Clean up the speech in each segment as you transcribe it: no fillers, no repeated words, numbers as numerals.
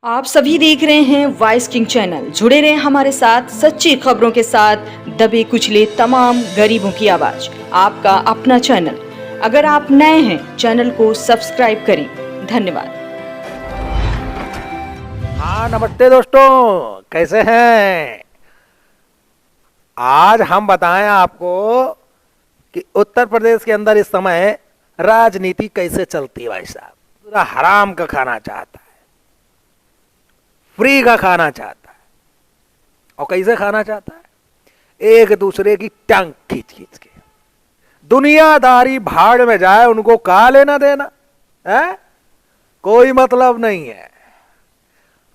आप सभी देख रहे हैं वॉइस किंग चैनल। जुड़े रहें हमारे साथ सच्ची खबरों के साथ, दबे कुचले तमाम गरीबों की आवाज, आपका अपना चैनल। अगर आप नए हैं, चैनल को सब्सक्राइब करें। धन्यवाद। हाँ, नमस्ते दोस्तों, कैसे हैं? आज हम बताएं आपको कि उत्तर प्रदेश के अंदर इस समय राजनीति कैसे चलती है। भाई साहब पूरा हराम का खाना चाहता है, फ्री का खाना चाहता है। और कैसे खाना चाहता है? एक दूसरे की टंग खींच खींच के। दुनियादारी भाड़ में जाए, उनको का लेना देना है? कोई मतलब नहीं है।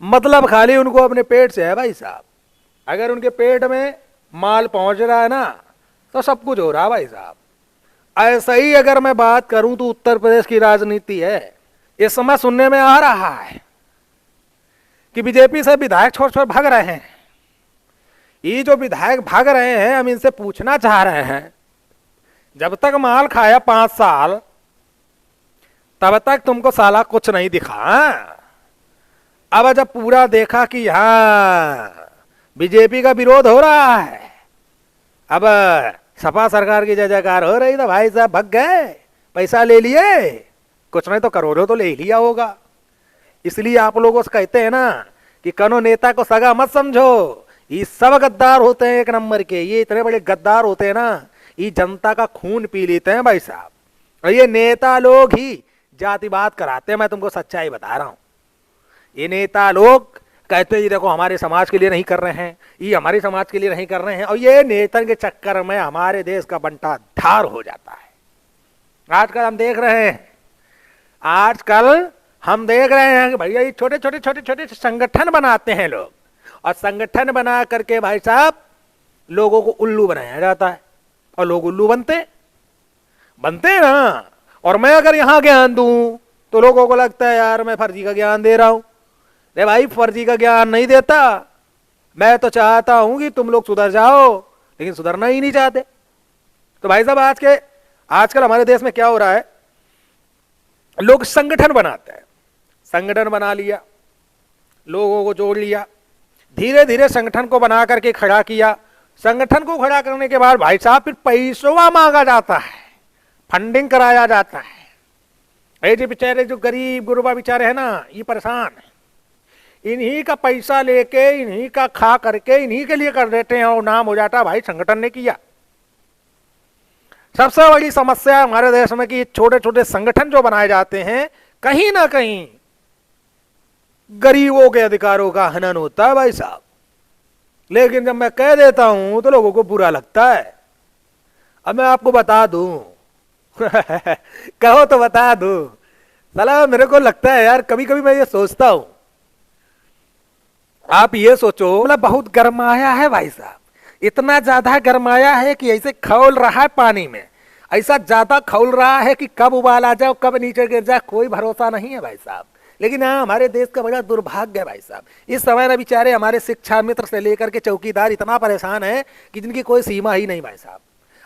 मतलब खाली उनको अपने पेट से है। भाई साहब अगर उनके पेट में माल पहुंच रहा है ना, तो सब कुछ हो रहा है। भाई साहब ऐसा ही अगर मैं बात करूं तो उत्तर प्रदेश की राजनीति है। इस समय सुनने में आ रहा है कि बीजेपी से विधायक छोड़ छोड़ भाग रहे हैं। ये जो विधायक भाग रहे हैं, हम इनसे पूछना चाह रहे हैं, जब तक माल खाया 5 साल, तब तक तुमको साला कुछ नहीं दिखा। अब जब पूरा देखा कि यहाँ बीजेपी का विरोध हो रहा है, अब सपा सरकार की जय जयकार हो रही, तो भाई साहब भग गए, पैसा ले लिए, कुछ नहीं तो करोड़ों तो ले ही लिया होगा। इसलिए आप लोगों से कहते हैं ना कि कनो नेता को सगा मत समझो। ये सब गद्दार होते हैं, एक नंबर के। ये इतने बड़े गद्दार होते हैं ना, ये जनता का खून पी लेते हैं भाई साहब। और ये नेता लोग ही जातिवाद कराते हैं। मैं तुमको सच्चाई बता रहा हूं। ये नेता लोग कहते हैं, ये देखो हमारे समाज के लिए नहीं कर रहे हैं, ये हमारे समाज के लिए नहीं कर रहे हैं, और ये नेता के चक्कर में हमारे देश का बंटा ढार हो जाता है। आजकल हम देख रहे हैं कि भैया ये छोटे छोटे संगठन बनाते हैं लोग, और संगठन बना करके भाई साहब लोगों को उल्लू बनाया जाता है, और लोग उल्लू बनते हैं ना। और मैं अगर यहां ज्ञान दूं तो लोगों को लगता है यार मैं फर्जी का ज्ञान दे रहा हूं। अरे भाई, फर्जी का ज्ञान नहीं देता। मैं तो चाहता हूं कि तुम लोग सुधर जाओ, लेकिन सुधरना ही नहीं चाहते। तो भाई साहब आजकल हमारे देश में क्या हो रहा है, लोग संगठन बनाते हैं। संगठन बना लिया, लोगों को जोड़ लिया, धीरे धीरे संगठन को बना करके खड़ा किया। संगठन को खड़ा करने के बाद भाई साहब फिर पैसवा मांगा जाता है, फंडिंग कराया जाता है। ऐसे बेचारे जो गरीब गुरबा बेचारे हैं ना, ये परेशान है। इन्हीं का पैसा लेके, इन्हीं का खा करके, इन्हीं के लिए कर देते हैं, और नाम हो जाता भाई संगठन ने किया। सबसे बड़ी समस्या हमारे देश में कि छोटे छोटे संगठन जो बनाए जाते हैं, कहीं ना कहीं गरीबों के अधिकारों का हनन होता है भाई साहब। लेकिन जब मैं कह देता हूं तो लोगों को बुरा लगता है। अब मैं आपको बता दूं कहो तो बता दूं, साला मेरे को लगता है यार, कभी कभी मैं ये सोचता हूं, आप ये सोचो, मतलब बहुत गरमाया है भाई साहब, इतना ज्यादा गरमाया है कि ऐसे खौल रहा है पानी में, ऐसा ज्यादा खौल रहा है कि कब उबाल आ जाए, कब नीचे गिर जाए, कोई भरोसा नहीं है भाई साहब। लेकिन हाँ, हमारे देश का बड़ा दुर्भाग्य है भाई साहब। इस समय ना बेचारे हमारे शिक्षा मित्र से लेकर के चौकीदार इतना परेशान है कि जिनकी कोई सीमा ही नहीं भाई साहब।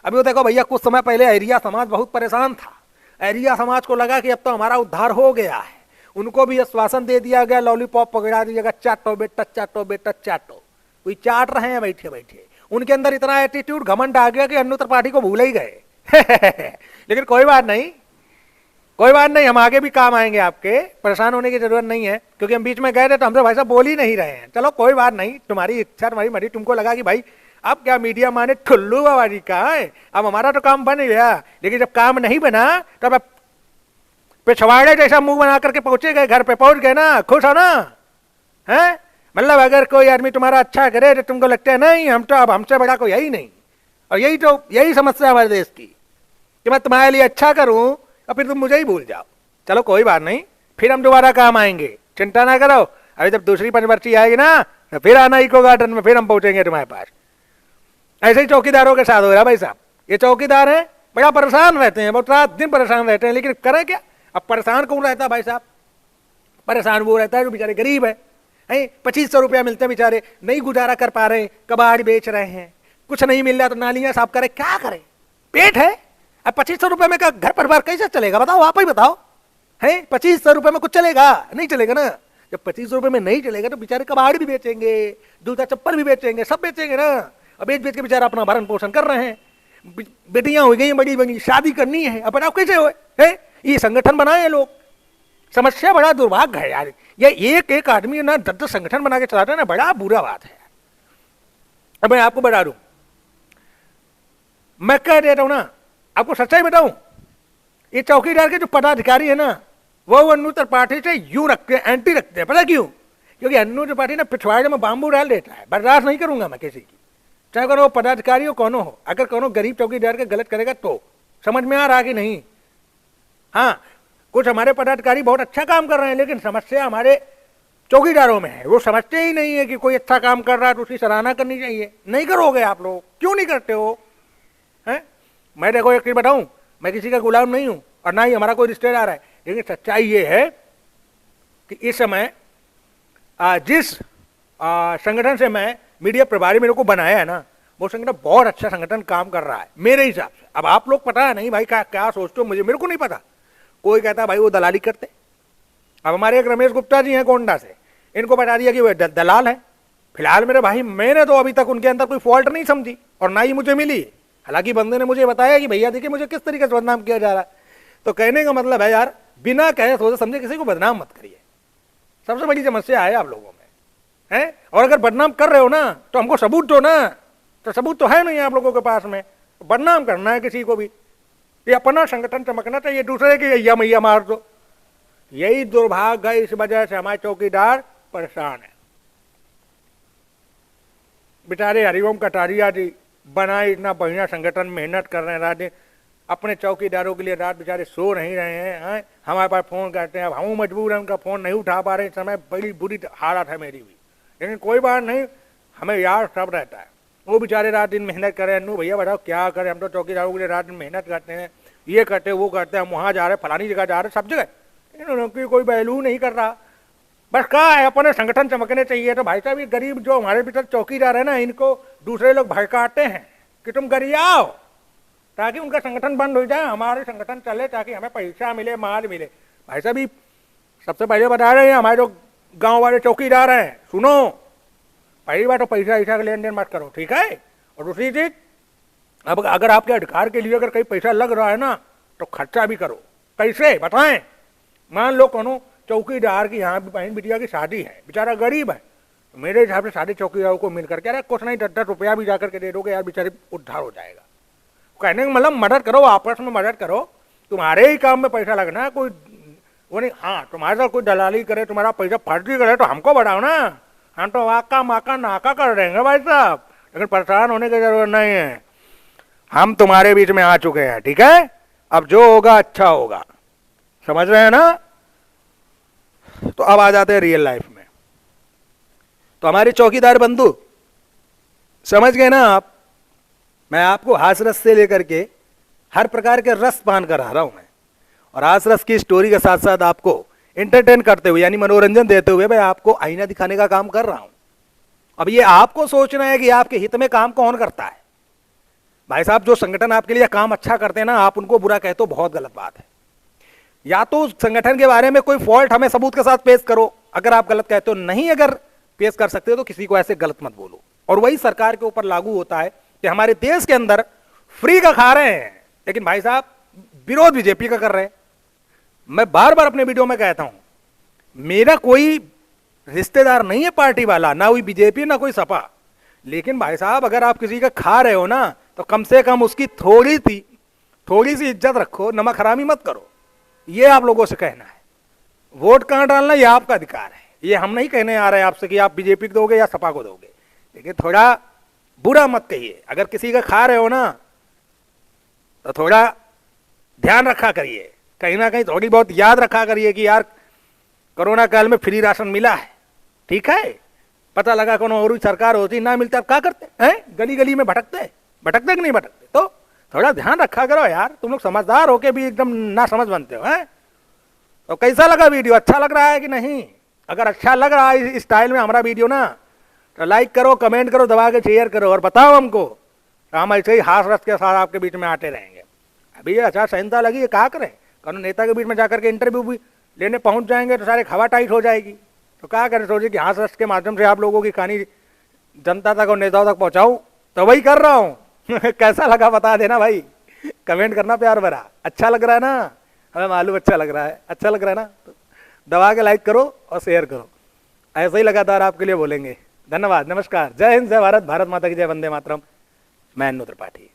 अभी वो देखो भैया, कुछ समय पहले अहरिया समाज बहुत परेशान था। अहरिया समाज को लगा कि अब तो हमारा उद्धार हो गया है। उनको भी आश्वासन दे दिया गया, लॉलीपॉप पकड़ा दीजिएगा, चाटो बेटा चाटो बेटा चाटो। कोई चाट रहे हैं बैठे बैठे। उनके अंदर इतना एटीट्यूड, घमंड आ गया कि अन्य त्रिपाठी को भूल ही गए लेकिन कोई बात नहीं, हम आगे भी काम आएंगे आपके। परेशान होने की जरूरत नहीं है, क्योंकि हम बीच में गए थे तो हमसे भाई साहब बोल ही नहीं रहे हैं। चलो कोई बात नहीं, तुम्हारी इच्छा तुम्हारी मर्जी। तुमको लगा कि भाई अब क्या मीडिया माने ठुल्लू बाबाजी का है, अब हमारा तो काम बन गया। लेकिन जब काम नहीं बना तब अब पिछवाड़े जैसा मुंह बना करके पहुंचे गए, घर पे पहुंच गए ना, खुश हो ना? है मतलब अगर कोई आदमी तुम्हारा अच्छा करे तो तुमको लगता है नहीं, हम तो अब हमसे बड़ा कोई यही नहीं। और यही समस्या हमारे देश की, कि मैं तुम्हारे लिए अच्छा करूं और फिर तुम मुझे ही भूल जाओ। चलो कोई बात नहीं, फिर हम दोबारा काम आएंगे, चिंता ना करो। अभी जब दूसरी पंचवर्षी आएगी ना, तो फिर आना इको गार्डन में, फिर हम पहुंचेंगे तुम्हारे पास। ऐसे ही चौकीदारों के साथ हो रहा भाई साहब। ये चौकीदार है, बड़ा परेशान रहते हैं, बहुत रात दिन परेशान रहते हैं। लेकिन करें क्या? अब परेशान कौन रहता है भाई साहब? परेशान वो रहता है जो बेचारे गरीब है। 2500 रुपया मिलते हैं, बेचारे नहीं गुजारा कर पा रहे, कबाड़ बेच रहे हैं, कुछ नहीं मिल रहा तो नालियां साफ करे, क्या करे? पेट है। अब 2500 रुपये में का घर परिवार कैसे चलेगा? बताओ, आप ही बताओ। 2500 रुपये में कुछ चलेगा? नहीं चलेगा ना। जब 25 रुपए में नहीं चलेगा तो बेचारे कबाड़ भी बेचेंगे, जूता चप्पल भी बेचेंगे, सब बेचेंगे ना। अब बेच बेच के बेचारा अपना भरण पोषण कर रहे हैं। बेटियां हो गई बड़ी बड़ी, शादी करनी है, अब बताओ कैसे हो? ये संगठन बनाए हैं लोग। समस्या बड़ा दुर्भाग्य है यार। ये एक एक आदमी ना 10-10 संगठन बना के चलाता है ना, बड़ा बुरा बात है। अब मैं आपको बता दूं, मैं कह देता हूं ना, आपको सच्चाई बताऊं, ये चौकीदार के जो पदाधिकारी है ना, वो अन्नू त्रिपाठी से यूं रखते हैं, एंटी रखते हैं। पता क्यों? क्योंकि अन्नू त्रिपाठी ना पिछवाड़े में बांबू डाल देता है। बर्दाश्त नहीं करूंगा मैं किसी की, चाहे कोनो पदाधिकारी हो कोनो हो। अगर कोनो गरीब चौकीदार के गलत करेगा तो समझ में आ रहा कि नहीं? हाँ, कुछ हमारे पदाधिकारी बहुत अच्छा काम कर रहे हैं, लेकिन समस्या हमारे चौकीदारों में है। वो समझते ही नहीं है कि कोई अच्छा काम कर रहा है तो उसकी सराहना करनी चाहिए। नहीं करोगे आप लोग, क्यों नहीं करते हो? हैं? मैं देखो एक चीज बताऊं, मैं किसी का गुलाम नहीं हूं और ना ही हमारा कोई रिश्तेदार है, लेकिन सच्चाई ये है कि इस समय जिस संगठन से मैं मीडिया प्रभारी मेरे को बनाया है ना, वो संगठन बहुत अच्छा संगठन काम कर रहा है मेरे हिसाब से। अब आप लोग पता है नहीं भाई क्या सोचते हो, मेरे को नहीं पता। कोई कहता है भाई वो दलाली करते। अब हमारे एक रमेश गुप्ता जी हैं गोंडा से, इनको बता दिया कि वो दलाल है। फिलहाल मेरे भाई, मैंने तो अभी तक उनके अंदर कोई फॉल्ट नहीं समझी और ना ही मुझे मिली। हालांकि बंदे ने मुझे बताया कि भैया देखिए मुझे किस तरीके से बदनाम किया जा रहा है। तो कहने का मतलब है यार, बिना कहे सोचे समझे किसी को बदनाम मत करिए। सबसे बड़ी समस्या है आप लोगों में, है? और अगर बदनाम कर रहे हो ना तो हमको सबूत दो ना। तो सबूत तो है नहीं आप लोगों के पास में। बदनाम करना है किसी को भी, ये अपना संगठन चमकना चाहिए, दूसरे की अय्या मैया मार दो। यही दुर्भाग्य है, इस वजह से हमारे चौकीदार परेशान है। बेचारे हरिओम कटारिया जी बनाए इतना बढ़िया संगठन, मेहनत कर रहे हैं रात दिन, अपने चौकीदारों के लिए रात बेचारे सो नहीं रहे हैं। हमारे पास फोन करते हैं, अब हम मजबूर हैं, उनका फोन नहीं उठा पा रहे। इस समय बड़ी बुरी हालत है मेरी भी, लेकिन कोई बात नहीं, हमें याद सब रहता है। वो बेचारे रात दिन मेहनत कर रहे हैं। अन्नू भैया बताओ क्या करें, हम तो चौकीदारों के लिए रात दिन मेहनत करते हैं, ये करते वो करते हैं, हम वहाँ जा रहे, फलानी जगह जा रहे, सब जगह, लेकिन उनकी कोई वैल्यू नहीं कर रहा। बस कहा है अपने संगठन चमकने चाहिए। तो भाई साहब ये गरीब जो हमारे भीतर चौकीदार है ना, इनको दूसरे लोग भड़काते हैं कि तुम गरियाओ, ताकि उनका संगठन बंद हो जाए, हमारे संगठन चले, ताकि हमें पैसा मिले, माल मिले। भाई साहब ये सबसे पहले बता रहे हैं हमारे जो गांव वाले चौकीदार हैं, सुनो, पहली बात तो पैसा ऐसा का लेन देन मत करो, ठीक है? और दूसरी चीज, अब अगर आपके अधिकार के लिए अगर कहीं पैसा लग रहा है ना तो खर्चा भी करो। कैसे बताएं? मान लो कोनो चौकीदार की यहाँ बहन बिटिया की शादी है, बेचारा गरीब है, तो मेरे हिसाब से सारे चौकीदारों को मिलकर के, अरे कुछ नहीं 10-10 रुपया भी जाकर के दे दोगे यार, बेचारे उद्धार हो जाएगा। कहने का मतलब मदद करो, आपस में मदद करो। तुम्हारे ही काम में पैसा लगना है, कोई वो नहीं। हाँ, तुम्हारे साथ कोई दलाली करे, तुम्हारा पैसा फर्जी करे तो हमको बढ़ाओ ना, हम तो वाका माका नाका कर देंगे भाई साहब। लेकिन परेशान होने की जरूरत नहीं है, हम तुम्हारे बीच में आ चुके हैं, ठीक है? अब जो होगा अच्छा होगा, समझ रहे हैं ना? तो अब आ जाते हैं रियल लाइफ में। तो हमारे चौकीदार बंधु समझ गए ना आप? मैं आपको हास रस से लेकर के हर प्रकार के रस पान करा रहा हूं मैं, और हास रस की स्टोरी के साथ साथ आपको एंटरटेन करते हुए, यानी मनोरंजन देते हुए मैं आपको आईना दिखाने का काम कर रहा हूं। अब ये आपको सोचना है कि आपके हित में काम कौन करता है। भाई साहब, जो संगठन आपके लिए काम अच्छा करते हैं ना, आप उनको बुरा कहते हो, बहुत गलत बात है। या तो उस संगठन के बारे में कोई फॉल्ट हमें सबूत के साथ पेश करो, अगर आप गलत कहते हो। नहीं अगर पेश कर सकते हो तो किसी को ऐसे गलत मत बोलो। और वही सरकार के ऊपर लागू होता है कि हमारे देश के अंदर फ्री का खा रहे हैं, लेकिन भाई साहब विरोध बीजेपी का कर रहे हैं। मैं बार बार अपने वीडियो में कहता हूं, मेरा कोई रिश्तेदार नहीं है पार्टी वाला, ना कोई बीजेपी ना कोई सपा, लेकिन भाई साहब अगर आप किसी का खा रहे हो ना, तो कम से कम उसकी थोड़ी सी इज्जत रखो, नमक हरामी मत करो। ये आप लोगों से कहना है। वोट कहां डालना ये आपका अधिकार है, ये हम नहीं कहने आ रहे हैं आपसे कि आप बीजेपी को दोगे या सपा को दोगे, लेकिन थोड़ा बुरा मत कहिए। अगर किसी का खा रहे हो ना तो थोड़ा ध्यान रखा करिए, कहीं ना कहीं थोड़ी बहुत याद रखा करिए कि यार कोरोना काल में फ्री राशन मिला है, ठीक है? पता लगा कोनो और सरकार होती ना मिलता, क्या करते हैं? गली गली में भटकते कि नहीं भटकते? तो थोड़ा ध्यान रखा करो यार, तुम लोग समझदार होके भी एकदम ना समझ बनते हो, हैं? तो कैसा लगा वीडियो, अच्छा लग रहा है कि नहीं? अगर अच्छा लग रहा है इस स्टाइल में हमारा वीडियो ना, तो लाइक करो, कमेंट करो, दबा के शेयर करो, और बताओ हमको, तो हम ऐसे ही हास रस के साथ आपके बीच में आते रहेंगे। अभी ये आचार संहिता लगी है, क्या करें? कानून नेता के बीच में जाकर के इंटरव्यू भी लेने पहुंच जाएंगे तो सारे हवा टाइट हो जाएगी। तो क्या करें, सोचे कि हास रस के माध्यम से आप लोगों की कहानी जनता तक और नेताओं तक पहुंचाऊं, तो वही कर रहा हूं। कैसा लगा बता देना भाई, कमेंट करना प्यार भरा। अच्छा लग रहा है ना, हमें मालूम अच्छा लग रहा है, अच्छा लग रहा है ना, तो दबा के लाइक करो और शेयर करो। ऐसे ही लगातार आपके लिए बोलेंगे। धन्यवाद, नमस्कार, जय हिंद, जय भारत, भारत माता की जय, वंदे मातरम। मैं अन्नू त्रिपाठी।